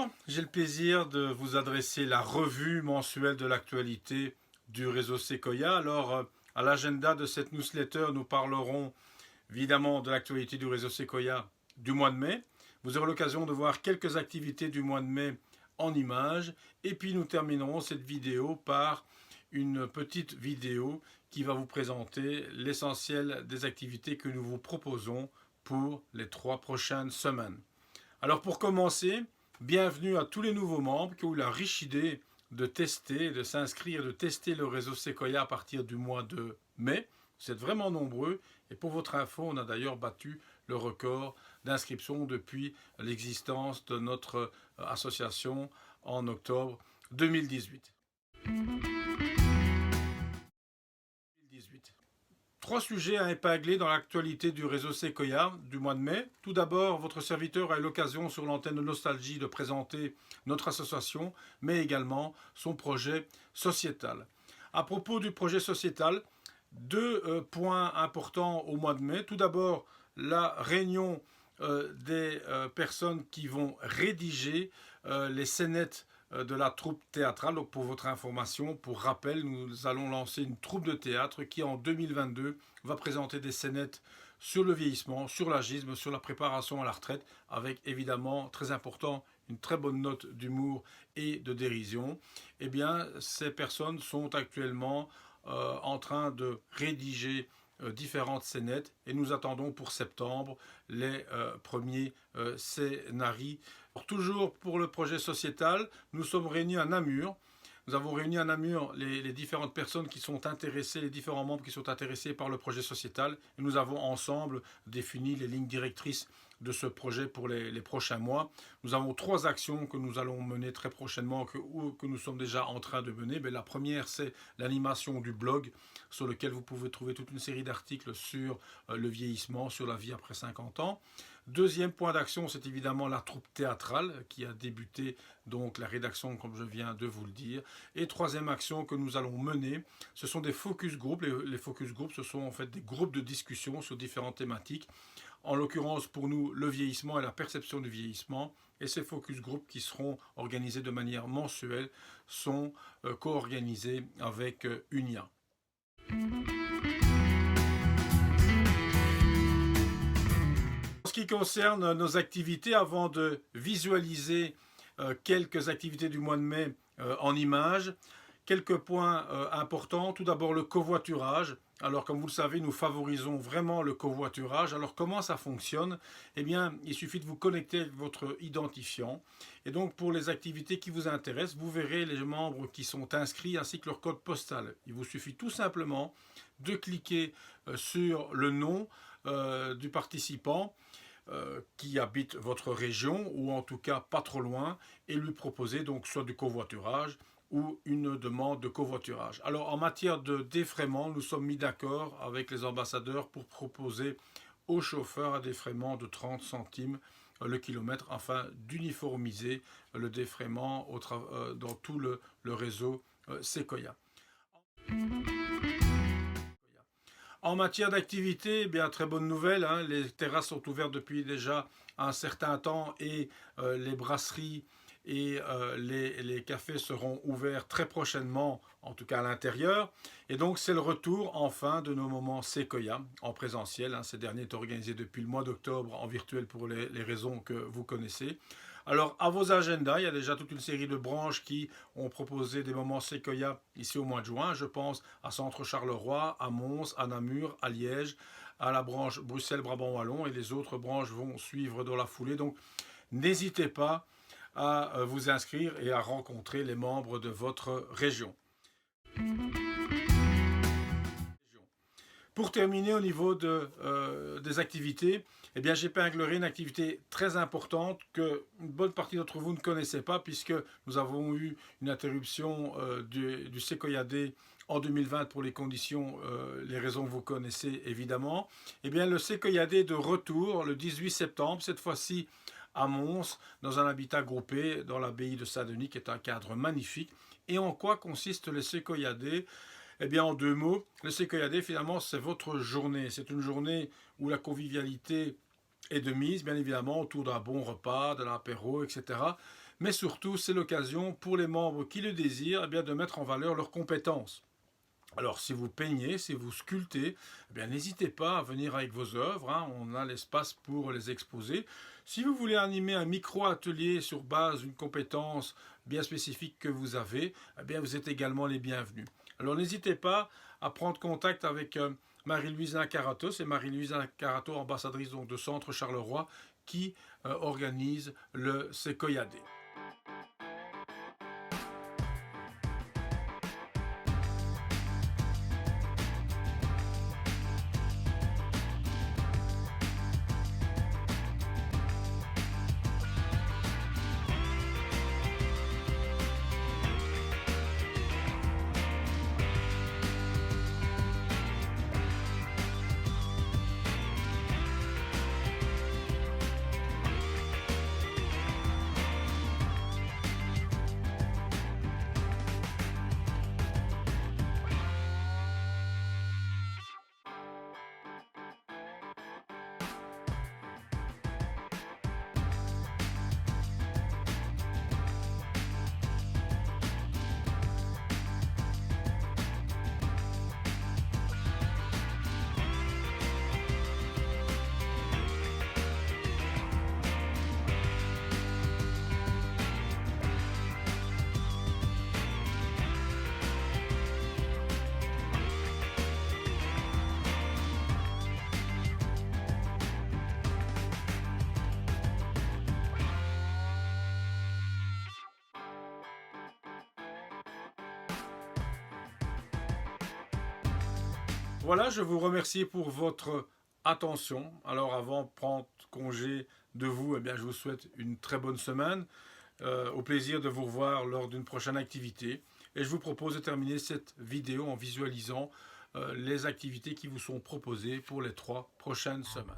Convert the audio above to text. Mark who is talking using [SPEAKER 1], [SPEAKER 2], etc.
[SPEAKER 1] Bonjour, j'ai le plaisir de vous adresser la revue mensuelle de l'actualité du réseau Sequoia. À l'agenda de cette newsletter, nous parlerons évidemment de l'actualité du réseau Sequoia du mois de mai. Vous aurez l'occasion de voir quelques activités du mois de mai en images. Et puis nous terminerons cette vidéo par une petite vidéo qui va vous présenter l'essentiel des activités que nous vous proposons pour les 3 prochaines semaines. Alors pour commencer, bienvenue à tous les nouveaux membres qui ont eu la riche idée de tester, de s'inscrire, de tester le réseau Sequoia à partir du mois de mai. Vous êtes vraiment nombreux et pour votre info, on a d'ailleurs battu le record d'inscription depuis l'existence de notre association en octobre 2018. 3 sujets à épingler dans l'actualité du réseau Sequoia du mois de mai. Tout d'abord, votre serviteur a eu l'occasion sur l'antenne de Nostalgie de présenter notre association, mais également son projet sociétal. À propos du projet sociétal, 2 points importants au mois de mai. Tout d'abord, la réunion des personnes qui vont rédiger les scénettes de la troupe théâtrale. Donc pour votre information, pour rappel, nous allons lancer une troupe de théâtre qui en 2022 va présenter des scénettes sur le vieillissement, sur l'agisme, sur la préparation à la retraite, avec évidemment, très important, une très bonne note d'humour et de dérision. Eh bien, ces personnes sont actuellement en train de rédiger différentes scénettes et nous attendons pour septembre les premiers scénarios. Toujours pour le projet sociétal, nous sommes réunis à Namur. Nous avons réuni à Namur les différentes personnes qui sont intéressées, les différents membres qui sont intéressés par le projet sociétal. Et nous avons ensemble défini les lignes directrices de ce projet pour les prochains mois. Nous avons 3 actions que nous allons mener très prochainement ou que nous sommes déjà en train de mener. La première, c'est l'animation du blog sur lequel vous pouvez trouver toute une série d'articles sur le vieillissement, sur la vie après 50 ans. Deuxième point d'action, c'est évidemment la troupe théâtrale qui a débuté donc la rédaction comme je viens de vous le dire. Et troisième action que nous allons mener, ce sont des focus groups. Les focus groups, ce sont en fait des groupes de discussion sur différentes thématiques. En l'occurrence pour nous, le vieillissement et la perception du vieillissement. Et ces focus groups qui seront organisés de manière mensuelle sont co-organisés avec UNIA. En ce qui concerne nos activités, avant de visualiser quelques activités du mois de mai en images, quelques points importants. Tout d'abord le covoiturage. Alors comme vous le savez, nous favorisons vraiment le covoiturage. Alors comment ça fonctionne? Eh bien, il suffit de vous connecter avec votre identifiant. Et donc pour les activités qui vous intéressent, vous verrez les membres qui sont inscrits ainsi que leur code postal. Il vous suffit tout simplement de cliquer sur le nom du participant qui habite votre région ou en tout cas pas trop loin et lui proposer donc soit du covoiturage ou une demande de covoiturage. Alors en matière de défraiement, nous sommes mis d'accord avec les ambassadeurs pour proposer aux chauffeurs un défraiement de 30 centimes le kilomètre afin d'uniformiser le défraiement dans tout le réseau Sequoia. En matière d'activité, très bonne nouvelle, hein, les terrasses sont ouvertes depuis déjà un certain temps et les brasseries et les cafés seront ouverts très prochainement, en tout cas à l'intérieur. Et donc c'est le retour enfin de nos moments Sequoia en présentiel. Hein. Ces derniers sont organisés depuis le mois d'octobre en virtuel pour les raisons que vous connaissez. Alors à vos agendas, il y a déjà toute une série de branches qui ont proposé des moments Sequoia ici au mois de juin. Je pense à Centre Charleroi, à Mons, à Namur, à Liège, à la branche Bruxelles-Brabant-Wallon et les autres branches vont suivre dans la foulée. Donc n'hésitez pas à vous inscrire et à rencontrer les membres de votre région. Pour terminer au niveau des activités, j'épinglerai une activité très importante que une bonne partie d'entre vous ne connaissez pas puisque nous avons eu une interruption du Sequoia Day en 2020 pour les conditions, les raisons que vous connaissez évidemment. Le Sequoia Day de retour le 18 septembre, cette fois-ci à Mons, dans un habitat groupé dans l'abbaye de Saint-Denis qui est un cadre magnifique. Et en quoi consiste le Sequoia Day? En 2 mots, le Sequoia Day, finalement, c'est votre journée. C'est une journée où la convivialité est de mise, bien évidemment, autour d'un bon repas, de l'apéro, etc. mais surtout c'est l'occasion pour les membres qui le désirent de mettre en valeur leurs compétences. Alors si vous peignez, si vous sculptez, n'hésitez pas à venir avec vos œuvres, on a l'espace pour les exposer. Si vous voulez animer un micro-atelier sur base d'une compétence bien spécifique que vous avez, vous êtes également les bienvenus. Alors n'hésitez pas à prendre contact avec Marie-Louise Incarato, c'est Marie-Louise Incarato, ambassadrice donc, de Centre Charleroi, qui organise le Sequoia Day. Voilà, je vous remercie pour votre attention. Alors avant de prendre congé de vous, je vous souhaite une très bonne semaine. Au plaisir de vous revoir lors d'une prochaine activité. Et je vous propose de terminer cette vidéo en visualisant les activités qui vous sont proposées pour les 3 prochaines semaines.